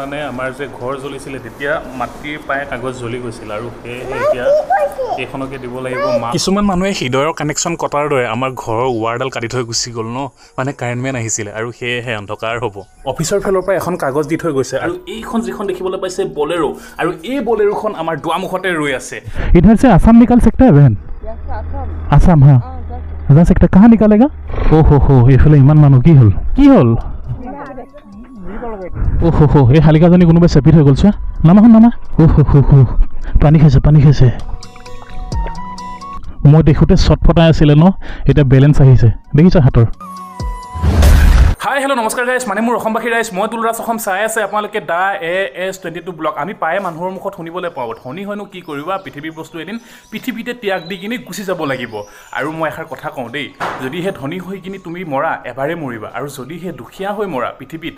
মানে আমাৰ যে ঘৰ জ্বলিছিলে তেতিয়া মাটিৰ পায় কাগজ জ্বলি গৈছিল আৰু সেয়েহে এতিয়া এইখনকে দিব লাগিব। কিছুমান মানুহে হৃদয়ৰ কানেকশ্যন কটাৰ দৰে আমাৰ ঘৰৰ ৱাৰডাল কাটি থৈ গুচি গ'ল ন, মানে কাৰেণ্টমেন আহিছিলে আৰু সেয়েহে অন্ধকাৰ হ'ব। অফিচৰ ফালৰ পৰা এখন কাগজ দি থৈ গৈছে আৰু এইখন যিখন দেখিবলৈ পাইছে বলেৰো, আৰু এই বলেৰোখন আমাৰ দুৱাৰমুখতে ৰৈ আছে। इधर से आसाम निकाल सकता है बहन? आसाम हाँ जा सकता है। कहाँ निकालेगा? ओहो এইফালে ইমান মানুহ কি হ'ল ओहो এই শালিকাজনী কোনোবাই চেপি থৈ গ'ল চোৱা। নামা ওহো পানী খাইছে মই দেখোঁতে চটফটাই আছিলে ন, এতিয়া বেলেঞ্চ আহিছে দেখিছা হাতৰ। হাই হেল্ল' নমস্কাৰ গাইছ, মানে মোৰ অসমবাসী ৰাইজ, মই তুলৰাজ অসম চাই আছে আপোনালোকে দা AS22 ব্লগ। আমি প্ৰায়ে মানুহৰ মুখত শুনিবলৈ পাওঁ ধনী হয়নো কি কৰিবা, পৃথিৱীৰ বস্তু এদিন পৃথিৱীতে ত্যাগ দি কিনি গুচি যাব লাগিব। আৰু মই এষাৰ কথা কওঁ দেই, যদিহে ধনী হৈ কিনি তুমি মৰা এবাৰে মৰিবা, আৰু যদিহে দুখীয়া হৈ মৰা পৃথিৱীত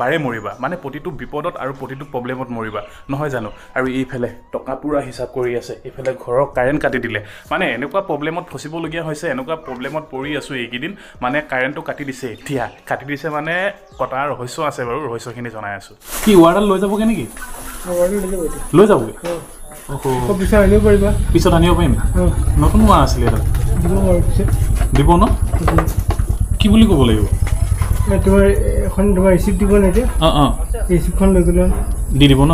বাৰে মৰিবা, মানে প্ৰতিটো বিপদত আৰু প্ৰতিটো প্ৰব্লেমত মৰিবা, নহয় জানো? আৰু এইফালে টকা পুৰা হিচাপ কৰি আছে, এইফালে ঘৰৰ কাৰেণ্ট কাটি দিলে, মানে এনেকুৱা প্ৰব্লেমত ফচিবলগীয়া হৈছে, এনেকুৱা প্ৰব্লেমত পৰি আছোঁ এইকেইদিন। মানে কাৰেণ্টটো কাটি দিছে, এতিয়া কাটি দিছে মানে কটাৰ ৰহস্য আছে বাৰু, ৰহস্যখিনি জনাই আছোঁ। কি ৱাৰডাল লৈ যাবগৈ নেকি? লৈ যাবগৈ পিছত আনিব পাৰিম। নতুন ৱাৰ আছিলে এডাল দিব ন? কি বুলি ক'ব লাগিব? তোমাৰ ৰিচিপ্ট দিব নে? ৰিচিপ্টখন লৈ গ'লে দি দিব ন?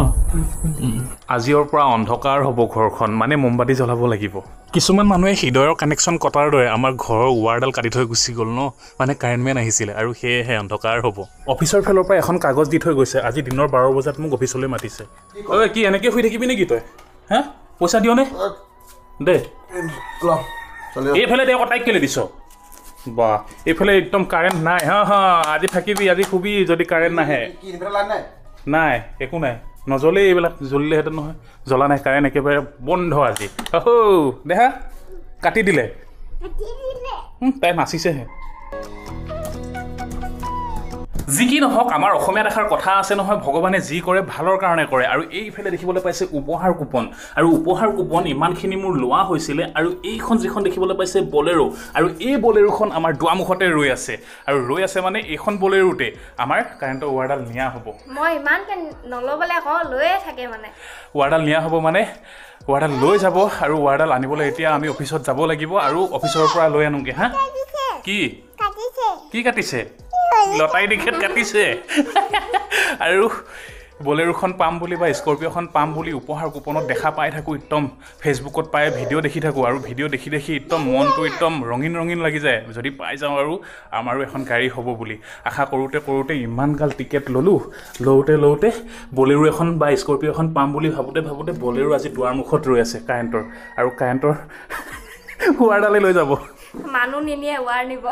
আজিৰ পৰা অন্ধকাৰ হ'ব ঘৰখন, মানে মোমবাতি জ্বলাব লাগিব। কিছুমান মানুহে হৃদয়ৰ কানেকশ্যন কটাৰ দৰে আমাৰ ঘৰৰ ৱাৰডাল কাটি থৈ গুচি গ'ল ন, মানে কাৰেণ্টমেন আহিছিলে আৰু সেয়েহে অন্ধকাৰ হ'ব। অফিচৰ ফালৰ পৰা এখন কাগজ দি থৈ গৈছে, আজি দিনৰ 12 বজাত মোক অফিচলৈ মাতিছে। ঐ কি এনেকৈ শুই থাকিবি নেকি তই? হা পইচা দিয়নে দে? এইফালে দে আকৌ তাইক কেলৈ দিছ? বা এইফালে একদম কাৰেণ্ট নাই। হা আজি থাকিবি, আজি শুবি যদি কাৰেণ্ট নাহে। নাই একো নাই, নজ্বলেই এইবিলাক, জ্বলিলেহেঁতেন নহয়, জ্বলা নাই, কাৰেণ্ট একেবাৰে বন্ধ আজি। দেহা কাটি দিলে, তাই নাচিছেহে। যি কি নহওক, আমাৰ অসমীয়াত এষাৰ কথা আছে নহয়, ভগৱানে যি কৰে ভালৰ কাৰণে কৰে। আৰু এইফালে দেখিবলৈ পাইছে উপহাৰ কুপন, আৰু উপহাৰ কুপন ইমানখিনি মোৰ লোৱা হৈছিলে। আৰু এইখন যিখন দেখিবলৈ পাইছে বলেৰো, আৰু এই বলেৰোখন আমাৰ দুৱাৰমুখতে ৰৈ আছে, আৰু ৰৈ আছে মানে এইখন বলেৰোতে আমাৰ কাৰেণ্টৰ ৱাৰডাল নিয়া হ'ব। মই ইমানকে নল'বলৈ আকৌ লৈয়ে থাকে, মানে ৱাৰডাল নিয়া হ'ব, মানে ৱাৰডাল লৈ যাব, আৰু ৱাৰডাল আনিবলৈ এতিয়া আমি অফিচত যাব লাগিব, আৰু অফিচৰ পৰা লৈ আনোগৈ। হা কি কাটিছে? লতাই দিখেত কাটিছে। আৰু বলেৰোখন পাম বুলি বা স্কৰ্পিঅ'খন পাম বুলি উপহাৰ কুপনত দেখা পাই থাকোঁ, একদম ফেচবুকত পাই ভিডিঅ' দেখি থাকোঁ, আৰু ভিডিঅ' দেখি একদম মনটো একদম ৰঙীন লাগি যায় যদি পাই যাওঁ আৰু আমাৰো এখন গাড়ী হ'ব বুলি। আশা কৰোঁতে ইমান গাল টিকেট লওঁতে বলেৰো এখন বা স্কৰ্পিঅ' এখন পাম বুলি ভাবোঁতে বলেৰো আজি দুৱাৰমুখত ৰৈ আছে কাৰেণ্টৰ, আৰু কাৰেণ্টৰ ৱাৰডালে লৈ যাব। মানুহ নিনিয়ে, ৱাৰ নিব।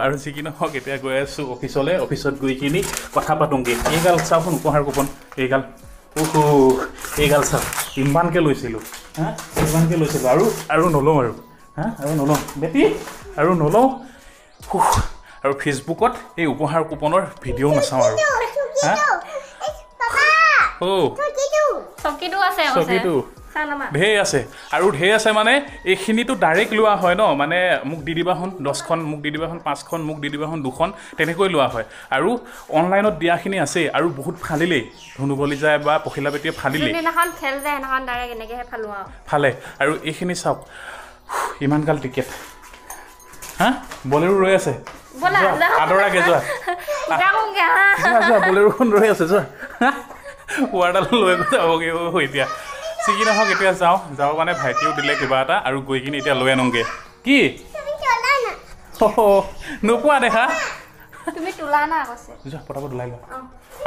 আৰু যি কি নহওক এতিয়া গৈ আছোঁ অফিচলৈ, অফিচত গৈ কিনি কথা পাতোঁগৈ। এইগাল চাওঁচোন উপহাৰ কুপন, এইগাল এইগাল চাওক, ইমানকৈ লৈছিলোঁ। আৰু নলওঁ আৰু নলওঁ বেটি, আৰু নলওঁ। আৰু ফেচবুকত এই উপহাৰ কুপনৰ ভিডিঅ' নাচাওঁ আৰু। চকীটো ঢেৰ আছে, আৰু ঢেৰ আছে মানে এইখিনিতো ডাইৰেক্ট লোৱা হয় ন, মানে মোক দি দিবাচোন 10খন, মোক দি দিবাচোন 5খন, মোক দি দিবাচোন 2খন, তেনেকৈ লোৱা হয়। আৰু অনলাইনত দিয়াখিনি আছে, আৰু বহুত ফালিলেই, ধুনুবলি যায় বা পখিলা বেটিয়ে ফালিলেই ফালে। আৰু এইখিনি চাওক, ইমান গাল টিকেট। বলেৰো ৰৈ আছে, আদৰাকে যোৱা বলেৰোখন ৰৈ আছে, যোৱা ৱাৰডাল লৈ যাবগৈ এতিয়া। যি কি নহওক এতিয়া যাওঁ মানে ভাইটিও দিলে কিবা এটা, আৰু গৈ কিনি এতিয়া লৈ আনোগৈ। কি নোপোৱা দেখা, যোৱা পটাপট ওলাই লোৱা।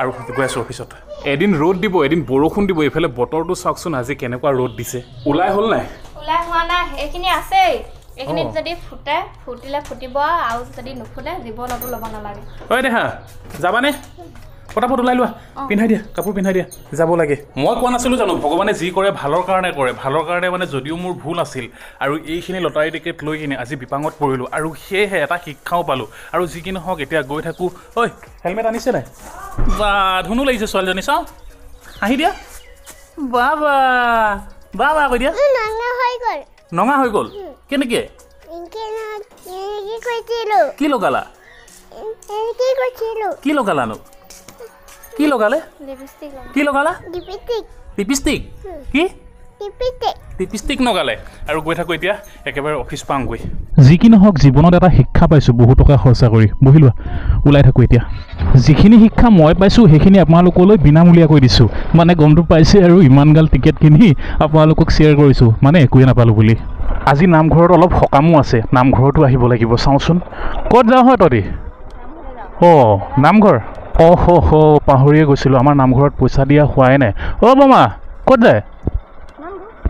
আৰু গৈ আছোঁ অফিচত। এদিন ৰ'দ দিব, এদিন বৰষুণ দিব, এইফালে বতৰটো চাওকচোন আজি কেনেকুৱা ৰ'দ দিছে। ওলাই হ'ল নাই? ওলাই হোৱা নাই, এইখিনি আছেই। এইখিনিত যদি ফুটিলে ফুটিব, আৰু যদি নুফুটে জীৱনতো ল'ব নালাগে। ঐ দেখা যাবানে? পটাপট ওলাই লোৱা, পিন্ধাই দিয়া, কাপোৰ পিন্ধাই দিয়া, যাব লাগে। মই কোৱা নাছিলোঁ জানো ভগৱানে যি কৰে ভালৰ কাৰণে কৰে, ভালৰ কাৰণে মানে যদিও মোৰ ভুল আছিল, আৰু এইখিনি লটাৰী টিকেট লৈ কিনে আজি বিপাঙত পৰিলোঁ, আৰু সেয়েহে এটা শিক্ষাও পালোঁ। আৰু যি কি নহওক এতিয়া গৈ থাকোঁ। ঐ হেলমেট আনিছে নাই? বা ধুনু লাগিছে ছোৱালীজনী, চাওঁ আহি দিয়া। বা কৈ দিয়া। নঙা হৈ গ'ল কেনেকৈ? কি লগালানো? কি লগালে লিপষ্টিক কি লগালা লিপষ্টিক লিপষ্টিক কি লিপষ্টিক লিপষ্টিক নগালে আৰু গৈ থাকোঁ এতিয়া একেবাৰে অফিচ পাওঁগৈ যি কি নহওক জীৱনত এটা শিক্ষা পাইছোঁ বহু টকা খৰচা কৰি বহি লোৱা ওলাই থাকোঁ এতিয়া যিখিনি শিক্ষা মই পাইছোঁ সেইখিনি আপোনালোকলৈ বিনামূলীয়াকৈ দিছোঁ মানে গমটো পাইছে আৰু ইমানগাল টিকেট কিনি আপোনালোকক শ্বেয়াৰ কৰিছোঁ মানে একোৱে নাপালোঁ বুলি আজি নামঘৰত অলপ সকামো আছে নামঘৰতো আহিব লাগিব চাওঁচোন ক'ত যাওঁ হয় তহঁতি অঁ নামঘৰ হ পাহৰিয়ে গৈছিলোঁ আমাৰ নামঘৰত পইচা দিয়া হোৱাই নাই অ' বমা ক'ত যায়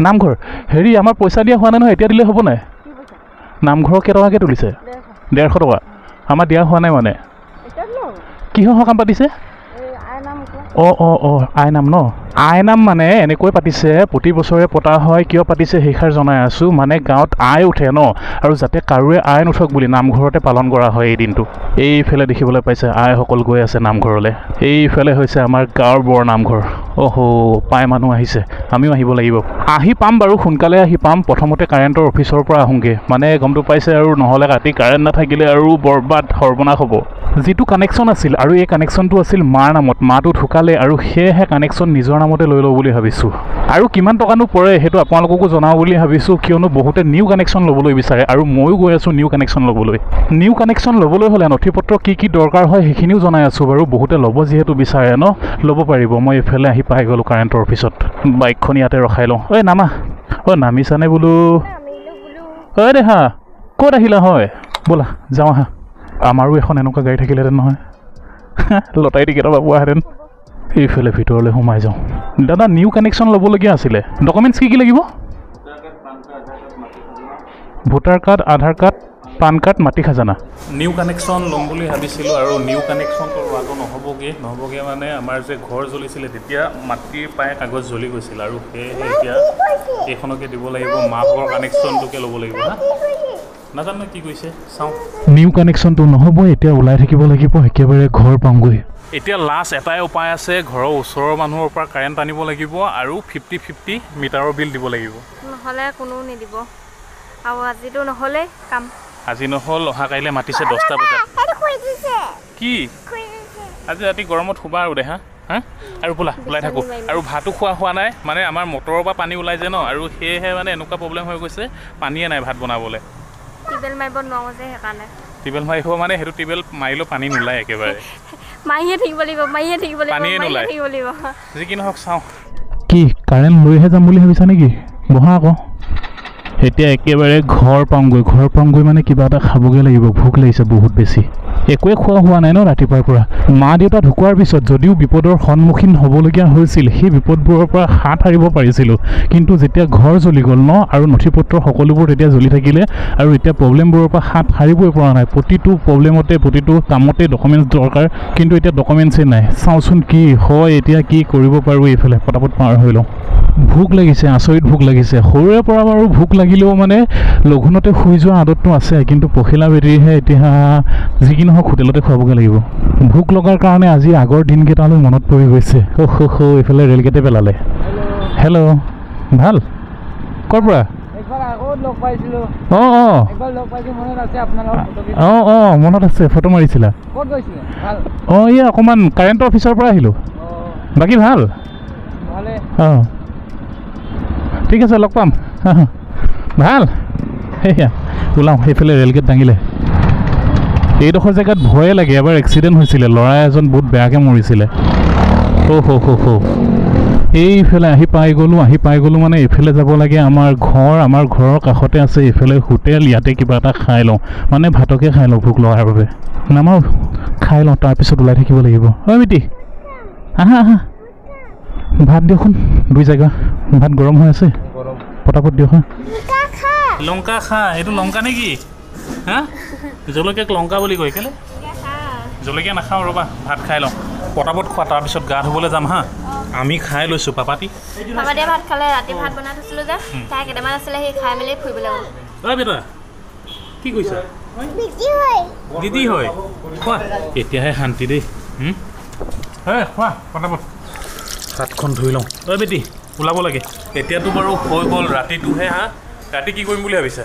নামঘৰ হেৰি আমাৰ পইচা দিয়া হোৱা নাই নহয় এতিয়া দিলে হ'ব নাই নামঘৰৰ কেইটকাকৈ তুলিছে 150 টকা আমাৰ দিয়া হোৱা নাই মানে কিহৰ সকাম পাতিছে অঁ আইনাম ন আইনাম মানে এনেকৈ পাতিছে প্ৰতি বছৰে পতা হয় কিয় পাতিছে সেইষাৰ জনাই আছোঁ মানে গাঁৱত আই উঠে ন আৰু যাতে কাৰোৱে আই নুঠক বুলি নামঘৰতে পালন কৰা হয় এই দিনটো এইফালে দেখিবলৈ পাইছে আইসকল গৈ আছে নামঘৰলৈ এইফালে হৈছে আমাৰ গাঁৱৰ বৰ নামঘৰ পাই মানুহ আহিছে আমিও আহিব লাগিব আহি পাম বাৰু সোনকালে আহি পাম প্ৰথমতে কাৰেণ্টৰ অফিচৰ পৰা আহোঁগৈ মানে গমটো পাইছে আৰু নহ'লে ৰাতি কাৰেণ্ট নাথাকিলে আৰু বৰবাদ সৰ্বনাশ হ'ব যিটো কানেকশ্যন আছিল আৰু এই কানেকশ্যনটো আছিল মাৰ নামত মাটো ঢুকালে আৰু সেয়েহে কানেকশ্যন নিজৰ নামতে লৈ লওঁ বুলি ভাবিছোঁ আৰু কিমান টকানো পৰে সেইটো আপোনালোককো জনাওঁ বুলি ভাবিছোঁ কিয়নো বহুতে নিউ কানেকশ্যন ল'বলৈ বিচাৰে আৰু ময়ো গৈ আছোঁ নিউ কানেকশ্যন ল'বলৈ নিউ কানেকশ্যন ল'বলৈ হ'লে নথি পত্ৰ কি দৰকাৰ হয় সেইখিনিও জনাই আছোঁ বাৰু বহুতে ল'ব যিহেতু বিচাৰে ন ল'ব পাৰিব মই এইফালে আহি পাই গ'লোঁ কাৰেণ্টৰ অফিচত বাইকখন ইয়াতে ৰখাই লওঁ ঐ নামা নামিছানে বোলো ঐ দেহা ক'ত আহিলা হয় ব'লা যাওঁ আহা আমাৰো এখন এনেকুৱা গাড়ী থাকিলেহেঁতেন নহয় লটাৰী টিকেট এটা পোৱাহেঁতেন এইফালে ভিতৰলৈ সোমাই যাওঁ দাদা নিউ কানেকশ্যন ল'বলগীয়া আছিলে ডকুমেণ্টছ কি লাগিব ভোটাৰ কাৰ্ড আধাৰ কাৰ্ড পান কাৰ্ড মাটি খাজানা নিউ কানেকশ্যন ল'ম বুলি ভাবিছিলোঁ আৰু নিউ কানেকশ্যনটো লোৱাটো নহ'বগৈ মানে আমাৰ যে ঘৰ জ্বলিছিলে তেতিয়া মাটিৰ প্ৰায় কাগজ জ্বলি গৈছিল আৰু সেয়েহে এতিয়া এইখনকে দিব লাগিব মাকৰ কানেকশ্যনটোকে ল'ব লাগিব হা নাজানো কি কৈছে চাওঁ নিউ কানেকশ্যনটো নহ'ব এতিয়া ওলাই থাকিব লাগিব একেবাৰে ঘৰ পাওঁগৈ এতিয়া লাষ্ট এটাই উপায় আছে ঘৰৰ ওচৰৰ মানুহৰ পৰা কাৰেণ্ট আনিব লাগিব আৰু 50-50 মিটাৰৰ বিল দিব লাগিব নহ'লে কোনো নিদিব আৰু আজিতো নহ'লে কাম আজি নহ'ল অহা কাইলৈ মাতিছে 10টা বজাত কি আজি ৰাতি গৰমত শুবা আৰু দেহা হা আৰু বোলা ওলাই থাকোঁ আৰু ভাতো খোৱা হোৱা নাই মানে আমাৰ মটৰৰ পৰা পানী ওলাই যায় ন আৰু সেয়েহে মানে এনেকুৱা প্ৰব্লেম হৈ গৈছে পানীয়ে নাই ভাত বনাবলৈ টিউবেল মাৰিব নোৱাৰোঁ যে সেইকাৰণে টিউবেল মাৰিব মানে সেইটো টিউবেল মাৰিলেও পানী নোলায় একেবাৰে মাৰিয়ে থাকিব লাগিব পানীয়ে নোলায় যি কি নহওক চাওঁ কি কাৰেণ্ট লৈহে যাম বুলি ভাবিছা নেকি বহা আকৌ এতিয়া একেবাৰে ঘৰ পাওঁগৈ মানে কিবা এটা খাবগৈ লাগিব ভোক লাগিছে বহুত বেছি একোৱে খোৱা হোৱা নাই ন ৰাতিপুৱাৰ পৰা মা দেউতা ঢুকোৱাৰ পিছত যদিও বিপদৰ সন্মুখীন হ'বলগীয়া হৈছিল সেই বিপদবোৰৰ পৰা হাত সাৰিব পাৰিছিলোঁ কিন্তু যেতিয়া ঘৰ জ্বলি গ'ল ন আৰু নথি পত্ৰ সকলোবোৰ তেতিয়া জ্বলি থাকিলে আৰু এতিয়া প্ৰব্লেমবোৰৰ পৰা হাত সাৰিবই পৰা নাই প্ৰতিটো প্ৰব্লেমতে প্ৰতিটো কামতে ডকুমেণ্টছ দৰকাৰ কিন্তু এতিয়া ডকুমেণ্টছেই নাই চাওঁচোন কি হয় এতিয়া কি কৰিব পাৰোঁ এইফালে পটাপট পাৰ হৈ লওঁ ভোক লাগিছে আচৰিত ভোক লাগিছে সৰুৰে পৰা বাৰু ভোক লাগিলেও মানে লঘোণতে শুই যোৱা আদতটো আছে কিন্তু পখিলা বেটিহে এতিয়া যি কি নহওক হোটেলতে খুৱাবগৈ লাগিব ভোক লগাৰ কাৰণে আজি আগৰ দিনকেইটালৈ মনত পৰি গৈছে এইফালে ৰেলগেটে পেলালে হেল্ল' ভাল ক'ৰ পৰা অঁ মনত আছে ফটো মাৰিছিলা অঁ এয়া অকণমান কাৰেণ্টৰ অফিচৰ পৰা আহিলোঁ বাকী ভাল অঁ ঠিক আছে লগ পাম ভাল সেয়া ওলাওঁ সেইফালে ৰেলগেট দাঙিলে এইডোখৰ জেগাত ভয়ে লাগে এবাৰ এক্সিডেণ্ট হৈছিলে ল'ৰা এজন বহুত বেয়াকৈ মৰিছিলে এইফালে আহি পাই গ'লোঁ মানে এইফালে যাব লাগে আমাৰ ঘৰৰ কাষতে আছে এইফালে হোটেল ইয়াতে কিবা এটা খাই লওঁ মানে ভাতকে খাই লওঁ ভোক লগাৰ বাবে নামাৰো খাই লওঁ তাৰপিছত ওলাই থাকিব লাগিব ঐ মিতি আহা ভাত দিয়কচোন 2 জেগা ভাত গৰম হৈ আছে পটাপট দিয়ক লংকা খা এইটো লংকা নেকি হা জলকীয়াক লংকা বুলি কয় কেলে জলকীয়া নাখাওঁ ৰ'বা ভাত খাই লওঁ পটাপট খোৱা তাৰপিছত গা ধুবলৈ যাম হা আমি খাই লৈছোঁ পাপাদিয়ে ভাত খালে ৰাতি ভাত বনাই থৈছিলোঁ যে তাই কেইটামান আছিলে সেই খাই মেলি ফুৰিবলৈ গ'ল ঐ বেটা কি কৈছা দিদি হয় খোৱা এতিয়াহে শান্তি দেই খোৱা পটাপট হাতখন ধুই লওঁ ঐ বেটি ওলাব লাগে এতিয়াতো বাৰু হৈ গ'ল ৰাতিটোহে হা ৰাতি কি কৰিম বুলি ভাবিছা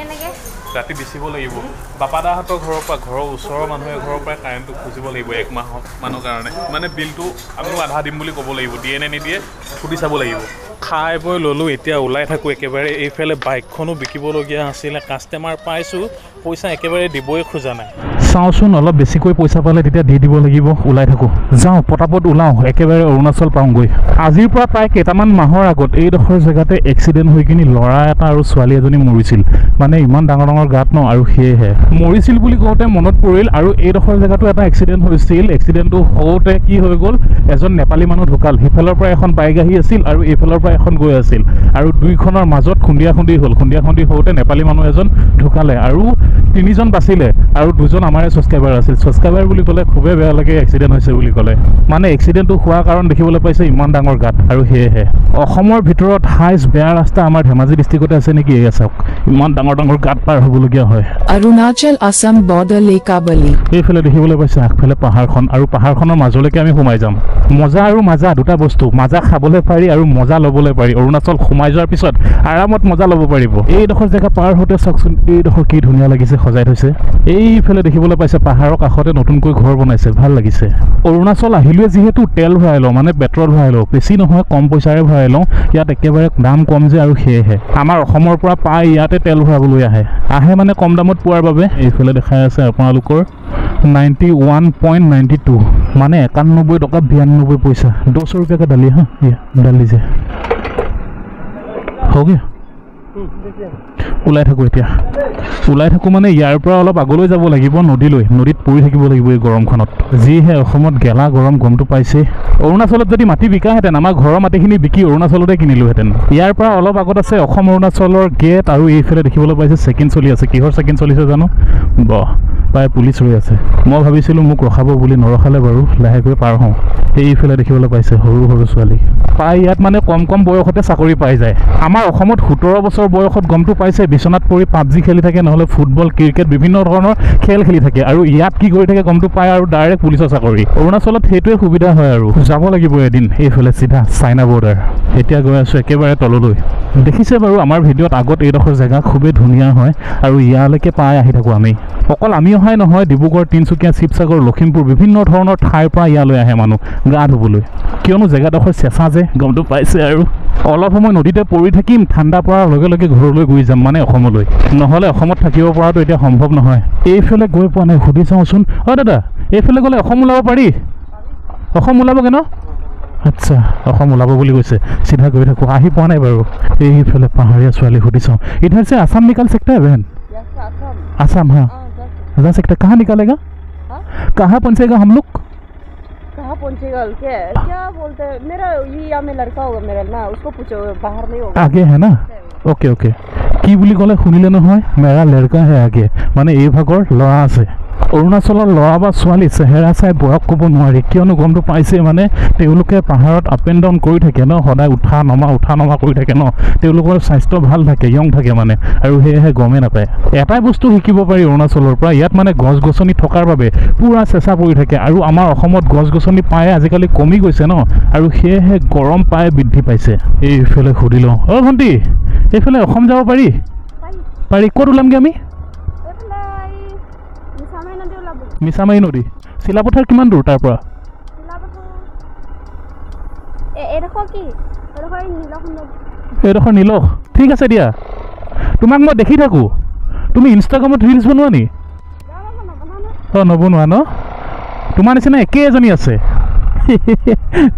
এনেকৈ ৰাতি বিচিব লাগিব বাপাদাহঁতৰ ঘৰৰ পৰা ঘৰৰ ওচৰৰ মানুহে ঘৰৰ পৰা কাৰেণ্টটো খুজিব লাগিব 1 মাহৰ কাৰণে মানে বিলটো আমি আধা দিম বুলি ক'ব লাগিব দিয়ে নে নিদিয়ে সুধি চাব লাগিব খাই বৈ ল'লোঁ এতিয়া ওলাই থাকোঁ একেবাৰে এইফালে বাইকখনো বিকিবলগীয়া আছিলে কাষ্টমাৰ পাইছোঁ পইচা একেবাৰে দিবই খোজা নাই চাওঁচোন অলপ বেছিকৈ পইচা পালে তেতিয়া দি দিব লাগিব ওলাই থাকোঁ যাওঁ পটাপট ওলাওঁ একেবাৰে অৰুণাচল পাওঁগৈ আজিৰ পৰা প্ৰায় কেইটামান মাহৰ আগত এইডোখৰ জেগাতে এক্সিডেণ্ট হৈ কিনি ল'ৰা এটা আৰু ছোৱালী এজনী মৰিছিল মানে ইমান ডাঙৰ ডাঙৰ গাঁত ন আৰু সেয়েহে মৰিছিল বুলি কওঁতে মনত পৰিল আৰু এইডোখৰ জেগাতো এটা এক্সিডেণ্ট হৈছিল এক্সিডেণ্টটো হওঁতে কি হৈ গ'ল এজন নেপালী মানুহ ঢুকাল সিফালৰ পৰা এখন বাইক আহি আছিল আৰু এইফালৰ পৰা এখন গৈ আছিল আৰু দুইখনৰ মাজত খুন্দিয়া খুন্দি হ'ল খুন্দিয়া খুন্দি হওঁতে নেপালী মানুহ এজন ঢুকালে আৰু 3জন বাচিলে আৰু 2জন আমাৰে ছাবস্ক্ৰাইবাৰ আছিল ছাবস্ক্ৰাইবাৰ বুলি ক'লে খুবেই বেয়া লাগে এক্সিডেণ্ট হৈছে বুলি ক'লে মানে এক্সিডেণ্টটো হোৱাৰ কাৰণ দেখিবলৈ পাইছে ইমান ডাঙৰ গাঁত আৰু সেয়েহে অসমৰ ভিতৰত হাইষ্ট বেয়া ৰাস্তা আমাৰ ধেমাজি ডিষ্ট্ৰিক্টতে আছে নেকি এয়া চাওক ইমান ডাঙৰ ডাঙৰ গাঁত পাৰ হ'বলগীয়া হয় অৰুণাচল আসাম বৰ্ডাৰ লেকাবালি এইফালে দেখিবলৈ পাইছে আগফালে পাহাৰখন আৰু পাহাৰখনৰ মাজলৈকে আমি সোমাই যাম মজা আৰু মাজা দুটা বস্তু মাজা খাবলৈ পাৰি আৰু মজা ল'বলৈ পাৰি অৰুণাচল সোমাই যোৱাৰ পিছত আৰামত মজা ল'ব পাৰিব এইডোখৰ জেগা পাৰ হওঁতে চাওকচোন এইডোখৰ কি ধুনীয়া লাগিছে সজাই থৈছে এইফালে দেখিবলৈ পাইছে পাহাৰৰ কাষতে নতুনকৈ ঘৰ বনাইছে ভাল লাগিছে অৰুণাচল আহিলোৱে যিহেতু তেল ভৰাই লওঁ মানে পেট্ৰল ভৰাই লওঁ বেছি নহয় কম পইচাৰে ভৰাই লওঁ ইয়াত একেবাৰে দাম কম যে আৰু সেয়েহে আমাৰ অসমৰ পৰা প্ৰায় ইয়াতে তেল ভৰাবলৈ আহে মানে কম দামত পোৱাৰ বাবে এইফালে দেখাই আছে আপোনালোকৰ 91.92 মানে 91 টকা 92 পইচা 200 रुपये का डालिए हाँ ये डाल लीजिए हो गया ওলাই থাকোঁ এতিয়া ওলাই থাকোঁ মানে ইয়াৰ পৰা অলপ আগলৈ যাব লাগিব নদীত পৰি থাকিব লাগিব এই গৰমখনত যিহে অসমত গেলা গৰম গমটো পাইছে অৰুণাচলত যদি মাটি বিকাহেঁতেন আমাৰ ঘৰৰ মাটিখিনি বিকি অৰুণাচলতে কিনিলোহেঁতেন ইয়াৰ পৰা অলপ আগত আছে অসম অৰুণাচলৰ গেট আৰু এইফালে দেখিবলৈ পাইছে চেকিং চলি আছে কিহৰ চেকিং চলিছে জানো বাহ প্ৰায় পুলিচ ৰৈ আছে মই ভাবিছিলোঁ মোক ৰখাব বুলি নৰখালে বাৰু লাহেকৈ পাৰ হওঁ এইফালে দেখিবলৈ পাইছে সৰু সৰু ছোৱালী প্ৰায় ইয়াত মানে কম বয়সতে চাকৰি পাই যায় আমাৰ অসমত 17 বছৰ বয়সত গমটো পাইছে বিচনাত পৰি পাবজি খেলি থাকে নহ'লে ফুটবল ক্ৰিকেট বিভিন্ন ধৰণৰ খেল খেলি থাকে আৰু ইয়াত কি কৰি থাকে গমটো পায় আৰু ডাইৰেক্ট পুলিচৰ চাকৰি অৰুণাচলত সেইটোৱে সুবিধা হয় আৰু যাব লাগিব এদিন এইফালে চিধা চাইনা বৰ্ডাৰ এতিয়া গৈ আছোঁ একেবাৰে তললৈ দেখিছে বাৰু আমাৰ ভিডিঅ'ত আগত এইডোখৰ জেগা খুবেই ধুনীয়া হয় আৰু ইয়ালৈকে পাই আহি থাকোঁ আমি অকল আমি অহাই নহয় ডিব্ৰুগড় তিনিচুকীয়া শিৱসাগৰ লখিমপুৰ বিভিন্ন ধৰণৰ ঠাইৰ পৰা ইয়ালৈ আহে মানুহ গা ধুবলৈ কিয়নো জেগাডোখৰ চেঁচা যে গমটো পাইছে আৰু অলপ সময় নদীতে পৰি থাকিম ঠাণ্ডা পৰাৰ লগে লগে ঘৰলৈ গৈ যাম মানে অসমলৈ নহ'লে অসমত থাকিব পৰাটো এতিয়া সম্ভৱ নহয় এইফালে গৈ পোৱা নাই সুধি চাওঁচোন দাদা এইফালে গ'লে অসম ওলাব পাৰি অসম ওলাবগৈ ন আচ্ছা অসম ওলাব বুলি কৈছে চিধা গৈ থাকোঁ আহি পোৱা নাই বাৰু এইফালে পাহাৰীয়া ছোৱালী সুধি চাওঁ इधर से आसाम निकाल सकता है बहन आसाम हाँ जा सकता कहाँ निकालेगा कहाँ पहुँचेगा हम लोग कहाँ पहुँचेगा क्या बोलते हैं मेरा ये में लड़का होगा मेरा ना उसको पूछो बाहर नहीं होगा आगे है ना ओके ओके কি বুলি ক'লে শুনিলে নহয় মেৰা লড়কা হে আগে মানে এই ভাগৰ ল'ৰা আছে অৰুণাচলৰ ল'ৰা বা ছোৱালী চেহেৰা চাই বয়স ক'ব নোৱাৰি কিয়নো গমটো পাইছে মানে তেওঁলোকে পাহাৰত আপ এণ্ড ডাউন কৰি থাকে ন সদায় উঠা নমা কৰি থাকে ন তেওঁলোকৰ স্বাস্থ্য ভাল থাকে য়ং থাকে মানে আৰু সেয়েহে গমেই নাপায় এটাই বস্তু শিকিব পাৰি অৰুণাচলৰ পৰা ইয়াত মানে গছ গছনি থকাৰ বাবে পুৰা চেঁচা পৰি থাকে আৰু আমাৰ অসমত গছ গছনি পায় আজিকালি কমি গৈছে ন আৰু সেয়েহে গৰম পায় বৃদ্ধি পাইছে এইফালে সুধি লওঁ ভণ্টি এইফালে অসম যাব পাৰি ক'ত ওলামগৈ আমি মিছামাৰী নদী চিলাপথাৰ কিমান দূৰ তাৰ পৰা এইডোখৰ নিলখ ঠিক আছে দিয়া তোমাক মই দেখি থাকোঁ তুমি ইনষ্টাগ্ৰামত ৰিলছ বনোৱা নি নবনোৱা ন তোমাৰ নিচিনা একেই এজনী আছে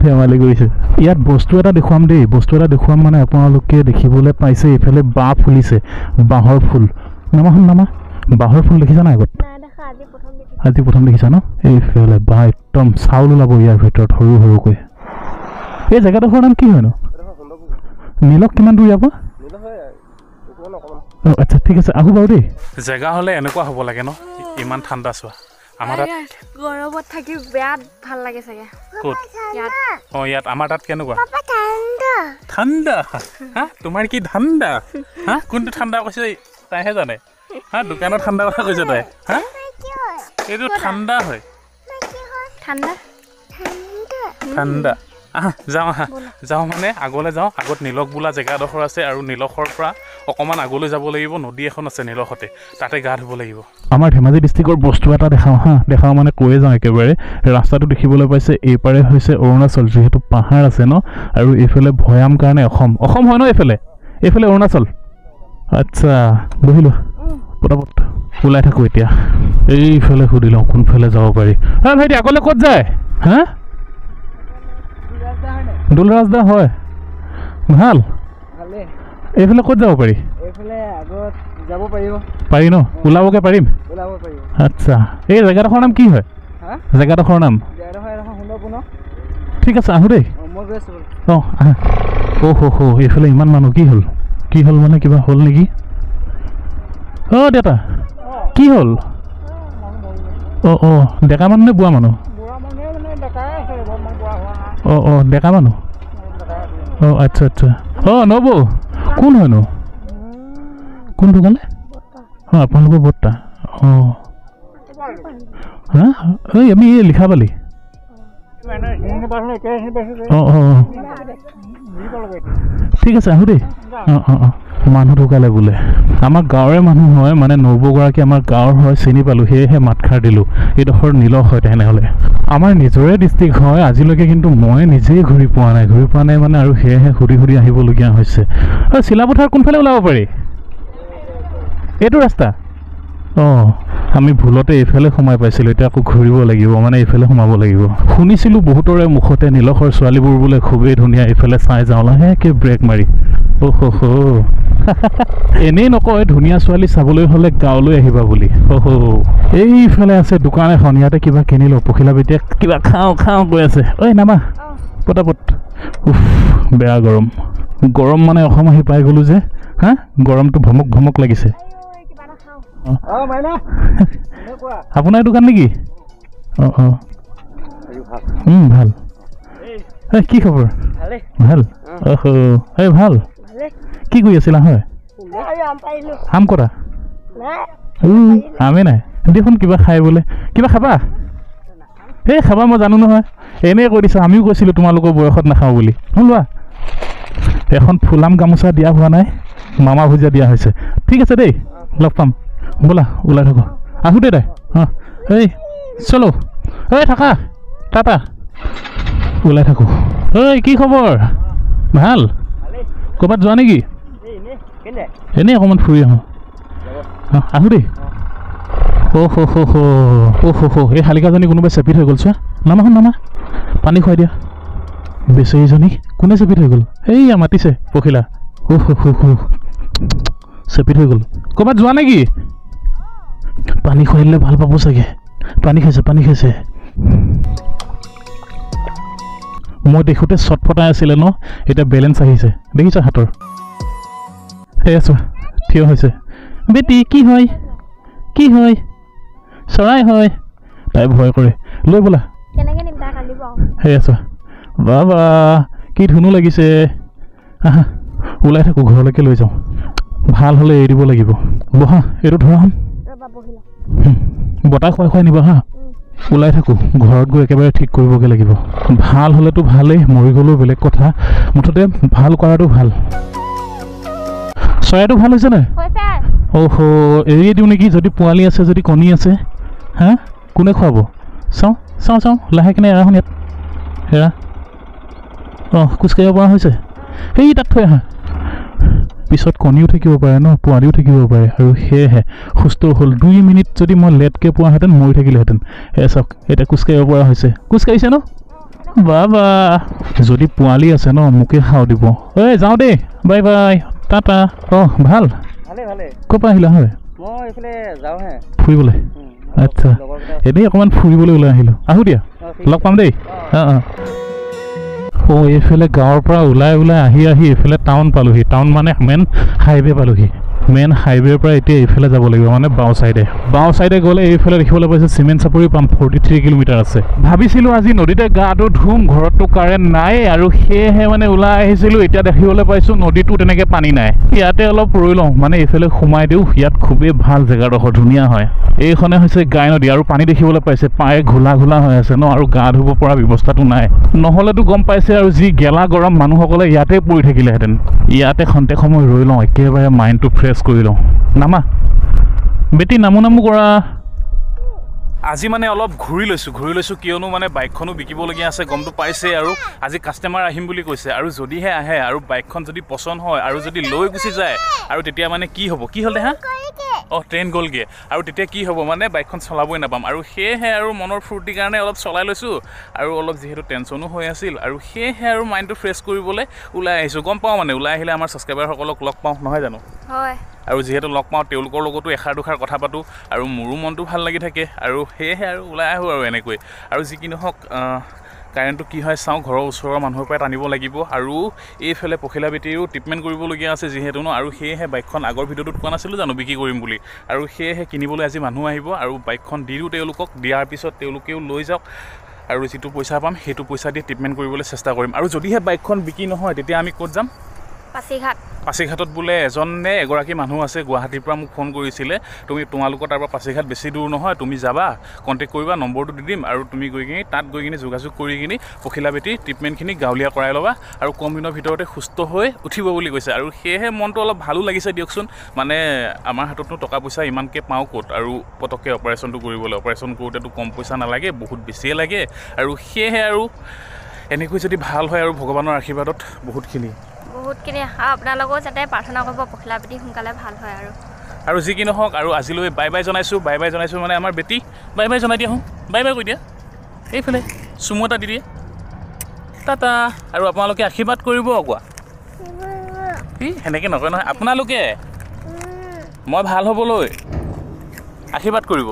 ধেমালি কৰিছে ইয়াত বস্তু এটা দেখুৱাম দেই বস্তু এটা দেখুৱাম মানে আপোনালোকে দেখিবলৈ পাইছে এইফালে বাঁহ ফুলিছে বাঁহৰ ফুল নামা বাঁহৰ ফুল দেখিছা নাই আগত আজি প্ৰথম দেখিছা ন এইফালে বাঁহ একদম চাউল ওলাব ইয়াৰ ভিতৰত সৰু সৰুকৈ এই জেগাডোখৰ নাম কি হয় ন নীলক কিমান দূৰ ইয়াৰ পৰা আচ্ছা ঠিক আছে আহোঁ বাৰু দেই জেগা হ'লে এনেকুৱা হ'ব লাগে ন ইমান ঠাণ্ডা চোৱা আমাৰ তাত গৰমত থাকি বেয়া ভাল লাগে চাগে ক'ত ইয়াত আমাৰ তাত কেনেকুৱা ঠাণ্ডা হা তোমাৰ কি ঠাণ্ডা হা কোনটো ঠাণ্ডা কৈছে তাইহে জানে হা দোকানত ঠাণ্ডা কথা কৈছে তাই হা এইটো ঠাণ্ডা হয় ঠাণ্ডা যাওঁ আহা যাওঁ মানে আগলৈ যাওঁ আগত নীলক বোলা জেগাডোখৰ আছে আৰু নীলখৰ পৰা অকণমান আগলৈ যাব লাগিব নদী এখন আছে নীলখতে তাতে গা ধুব লাগিব আমাৰ ধেমাজি ডিষ্ট্ৰিক্টৰ বস্তু এটা দেখাওঁ দেখাওঁ মানে কৈয়ে যাওঁ একেবাৰে ৰাস্তাটো দেখিবলৈ পাইছে এইপাৰে হৈছে অৰুণাচল যিহেতু পাহাৰ আছে ন আৰু এইফালে ভৈয়াম কাৰণে অসম হয় ন এইফালে অৰুণাচল আচ্ছা বহিলোঁ পটাপট ওলাই থাকোঁ এতিয়া এইফালে সুধি লওঁ কোনফালে যাব পাৰি ভাইটি আগলৈ ক'ত যায় হা দুলৰাজদা হয় ভাল এইফালে ক'ত যাব পাৰি পাৰি ন ওলাবগৈ পাৰিম আচ্ছা এই জেগাডোখৰ নাম কি হয় জেগাডোখৰ নাম ঠিক আছে আহোঁ দেই অঁ আহা অ' এইফালে ইমান মানুহ কি হ'ল মানে কিবা হ'ল নেকি অ' দেউতা কি হ'ল অঁ ডেকা মানুহ নে বুঢ়া মানুহ অঁ ডেকা মানুহ অঁ আচ্ছা নবৌ কোন হয়নো কোনটো ক'লে অঁ আপোনালোকৰ বৰ্তা অঁ হা এই আমি এই লিখাবালি অঁ ঠিক আছে আহোঁ দেই অঁ মানুহ ঢুকালে বোলে আমাৰ গাঁৱৰে মানুহ হয় মানে নবৌগৰাকী আমাৰ গাঁৱৰ হয় চিনি পালোঁ সেয়েহে মাতষাৰ দিলোঁ এইডোখৰ নীলখ হয় তেনেহ'লে আমাৰ নিজৰে ডিষ্ট্ৰিক্ট হয় আজিলৈকে কিন্তু মই নিজেই ঘূৰি পোৱা নাই মানে আৰু সেয়েহে সুধি আহিবলগীয়া হৈছে আৰু চিলাপথাৰ কোনফালে ওলাব পাৰি এইটো ৰাস্তা অঁ আমি ভুলতে এইফালে সোমাই পাইছিলোঁ এতিয়া আকৌ ঘূৰিব লাগিব মানে এইফালে সোমাব লাগিব শুনিছিলোঁ বহুতৰে মুখতে নীলখৰ ছোৱালীবোৰ বোলে খুবেই ধুনীয়া এইফালে চাই যাওঁ লাহেকৈ ব্ৰেক মাৰি এনেই নকয় ধুনীয়া ছোৱালী চাবলৈ হ'লে গাঁৱলৈ আহিবা বুলি এইফালে আছে দোকান এখন ইয়াতে কিবা কিনি লওঁ পখিলা বেটিয়ে কিবা খাওঁ গৈ আছে ঐ নামা পটাপট বেয়া গৰম মানে অসম আহি পাই গ'লোঁ যে হা গৰমটো ভমক লাগিছে আপোনাৰ দোকান নেকি অঁ ভাল কি খবৰ ভাল এই ভাল কি কৰি আছিলা হয় আম কৰা আমে নাই দেখোন কিবা খাই বোলে কিবা খাবা এই খাবা মই জানো নহয় এনেই কৈ দিছোঁ আমিও কৈছিলোঁ তোমালোকৰ বয়সত নাখাওঁ বুলি লোৱা এখন ফুলাম গামোচা দিয়া হোৱা নাই মামা ভুজিয়া দিয়া হৈছে ঠিক আছে দেই লগ পাম ব'লা ওলাই থাকোঁ আহোঁ দে তাই অঁ এই চলো এই থাকা টাটা ওলাই থাকোঁ ঐ কি খবৰ ভাল ক'ৰবাত যোৱা নেকি এনেই অকণমান ফুৰি আহোঁ আহোঁ দেই এই শালিকাজনী কোনোবাই চেপি থৈ গ'ল চোৱা নামা পানী খুৱাই দিয়া বেচেৰীজনী কোনে চেপি থৈ গ'ল এইয়া মাতিছে পখিলা চেপি থৈ গ'ল ক'ৰবাত যোৱা নেকি পানী খুৱাই দিলে ভাল পাব চাগে পানী খাইছে মই দেখোঁতে চটফটাই আছিলে ন এতিয়া বেলেঞ্চ আহিছে দেখিছা হাতৰ সেয়া চোৱা থিয় হৈছে বেটি কি হয় চৰাই হয় তাই ভয় কৰে লৈ বোলা সেয়া চোৱা বাবা কি ধুনু লাগিছে আহা ওলাই থাকোঁ ঘৰলৈকে লৈ যাওঁ ভাল হ'লে এৰি দিব লাগিব বহা এইটো ধৰা বতাহ খুৱাই নিবা হা ওলাই থাকোঁ ঘৰত গৈ একেবাৰে ঠিক কৰিবগৈ লাগিব ভাল হ'লেতো ভালেই মৰি গ'লেও বেলেগ কথা মুঠতে ভাল কৰাটো ভাল চৰাইটো ভাল হৈছে নাই এৰিয়ে দিওঁ নেকি যদি পোৱালি আছে যদি কণী আছে হা কোনে খুৱাব চাওঁ লাহে কিনে এৰাখন ইয়াত হেৰা অঁ খোজকাঢ়িব পৰা হৈছে সেই তাত থৈ আহা পিছত কণীও থাকিব পাৰে ন পোৱালিও থাকিব পাৰে আৰু সেয়েহে সুস্থ হ'ল 2 মিনিট যদি মই লেটকৈ পোৱাহেঁতেন মৰি থাকিলেহেঁতেন চাওক এতিয়া খোজকাঢ়িব পৰা হৈছে খোজকাঢ়িছে ন বাবা যদি পোৱালি আছে ন মোকে খাওঁ দিব যাওঁ দেই বাই টাটা অঁ ভাল ক'ৰ পৰা আহিলা হয় ফুৰিবলৈ আচ্ছা এনেই অকণমান ফুৰিবলৈ ওলাই আহিলোঁ আহোঁ দিয়া লগ পাম দেই এইফালে গাঁৱৰ পৰা ওলাই আহি এইফালে টাউন পালোহি টাউন মানে মেইন হাইৱে পালোহি মেইন হাইৱেৰ পৰা এতিয়া এইফালে যাব লাগিব মানে বাওঁ চাইডে গ'লে এইফালে দেখিবলৈ পাইছোঁ চিমেণ্ট চাপৰি পাম 43 কিলোমিটাৰ আছে ভাবিছিলোঁ আজি নদীতে গাটো ধুম ঘৰততো কাৰেণ্ট নাই আৰু সেয়েহে মানে ওলাই আহিছিলোঁ এতিয়া দেখিবলৈ পাইছোঁ নদীটো তেনেকৈ পানী নাই ইয়াতে অলপ ৰৈ লওঁ মানে এইফালে সোমাই দিওঁ ইয়াত খুবেই ভাল জেগাডোখৰ ধুনীয়া হয় এইখনে হৈছে গাই নদী আৰু পানী দেখিবলৈ পাইছে পায়ে ঘোলা হৈ আছে ন আৰু গা ধুব পৰা ব্যৱস্থাটো নাই নহ'লেতো গম পাইছে আৰু যি গেলা গৰম মানুহসকলে ইয়াতে পৰি থাকিলেহেঁতেন ইয়াতে খন্তেক সময় ৰৈ লওঁ একেবাৰে মাইণ্ডটো ফ্ৰেছ কৰি লওঁ নামা বেটি নামো কৰা আজি মানে অলপ ঘূৰি লৈছোঁ কিয়নো মানে বাইকখনো বিকিবলগীয়া আছে গমটো পাইছে আৰু আজি কাষ্টমাৰ আহিম বুলি কৈছে আৰু যদিহে আহে আৰু বাইকখন যদি পচন্দ হয় আৰু যদি লৈ গুচি যায় আৰু তেতিয়া মানে কি হ'ব কি হ'ল হা ট্ৰেইন গ'লগৈ আৰু তেতিয়া কি হ'ব মানে বাইকখন চলাবই নাপাম আৰু সেয়েহে আৰু মনৰ ফূৰ্তিৰ কাৰণে অলপ চলাই লৈছোঁ আৰু অলপ যিহেতু টেনশ্যনো হৈ আছিল আৰু সেয়েহে আৰু মাইণ্ডটো ফ্ৰেছ কৰিবলৈ ওলাই আহিছোঁ গম পাওঁ মানে ওলাই আহিলে আমাৰ ছাবস্ক্ৰাইবাৰসকলক লগ পাওঁ নহয় জানো হয় আৰু যিহেতু লগ পাওঁ তেওঁলোকৰ লগতো এষাৰ দুষাৰ কথা পাতোঁ আৰু মোৰো মনটো ভাল লাগি থাকে আৰু সেয়েহে আৰু ওলাই আহোঁ আৰু এনেকৈ আৰু যি কি নহওক কাৰেণ্টটো কি হয় চাওঁ ঘৰৰ ওচৰৰ মানুহৰ পৰাই টানিব লাগিব আৰু এইফালে পখিলা বেটিৰো ট্ৰিটমেণ্ট কৰিবলগীয়া আছে যিহেতু ন আৰু সেয়েহে বাইকখন আগৰ ভিডিঅ'টোত কোৱা নাছিলোঁ জানো বিক্ৰী কৰিম বুলি আৰু সেয়েহে কিনিবলৈ আজি মানুহ আহিব আৰু বাইকখন দি দিওঁ তেওঁলোকক দিয়াৰ পিছত তেওঁলোকেও লৈ যাওক আৰু যিটো পইচা পাম সেইটো পইচা দি ট্ৰিটমেণ্ট কৰিবলৈ চেষ্টা কৰিম আৰু যদিহে বাইকখন বিক্ৰী নহয় তেতিয়া আমি ক'ত যাম পাছিঘাটত বোলে এগৰাকী মানুহ আছে গুৱাহাটীৰ পৰা মোক ফোন কৰিছিলে তোমালোকৰ তাৰ পৰা পাছিঘাট বেছি দূৰ নহয় তুমি যাবা কণ্টেক্ট কৰিবা নম্বৰটো দি দিম আৰু তুমি তাত গৈ কিনি যোগাযোগ কৰি কিনি পখিলা বেটি ট্ৰিটমেণ্টখিনি গাঁৱলীয়া কৰাই ল'বা আৰু কম দিনৰ ভিতৰতে সুস্থ হৈ উঠিব বুলি কৈছে আৰু সেয়েহে মনটো অলপ ভালো লাগিছে দিয়কচোন মানে আমাৰ হাততনো টকা পইচা ইমানকৈ পাওঁ ক'ত আৰু পটককৈ অপাৰেশ্যনটো কৰিবলৈ অপাৰেশ্যন কৰোঁতেতো কম পইচা নালাগে বহুত বেছিয়ে লাগে আৰু সেয়েহে আৰু এনেকৈ যদি ভাল হয় আৰু ভগৱানৰ আশীৰ্বাদত বহুতখিনি আপোনালোকেও যাতে প্ৰাৰ্থনা কৰিব পখিলা বেটি সোনকালে ভাল হয় আৰু যি কি নহওক আৰু আজিলৈ বাই বাই জনাইছোঁ মানে আমাৰ বেটি বাই বাই জনাই দিয়া হওঁ বাই বাই কৈ দিয়া এইফালে চুমু এটা দি দিয়ে টাটা আৰু আপোনালোকে আশীৰ্বাদ কৰিব কোৱা সেনেকৈ নকয় নহয় আপোনালোকে মই ভাল হ'বলৈ আশীৰ্বাদ কৰিব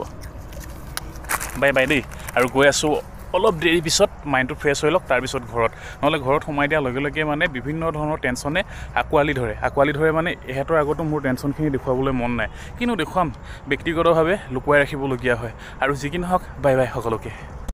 বাই বাই দেই আৰু গৈ আছোঁ অলপ দেৰি পিছত মাইণ্ডটো ফ্ৰেছ হৈ লওক তাৰপিছত ঘৰত নহ'লে ঘৰত সোমাই দিয়াৰ লগে লগে মানে বিভিন্ন ধৰণৰ টেনশ্যনে আঁকোৱালি ধৰে মানে ইহঁতৰ আগতো মোৰ টেনশ্যনখিনি দেখুৱাবলৈ মন নাই কিন্তু দেখুৱাম ব্যক্তিগতভাৱে লুকুৱাই ৰাখিবলগীয়া হয় আৰু যি কি নহওক বাই বাই সকলোকে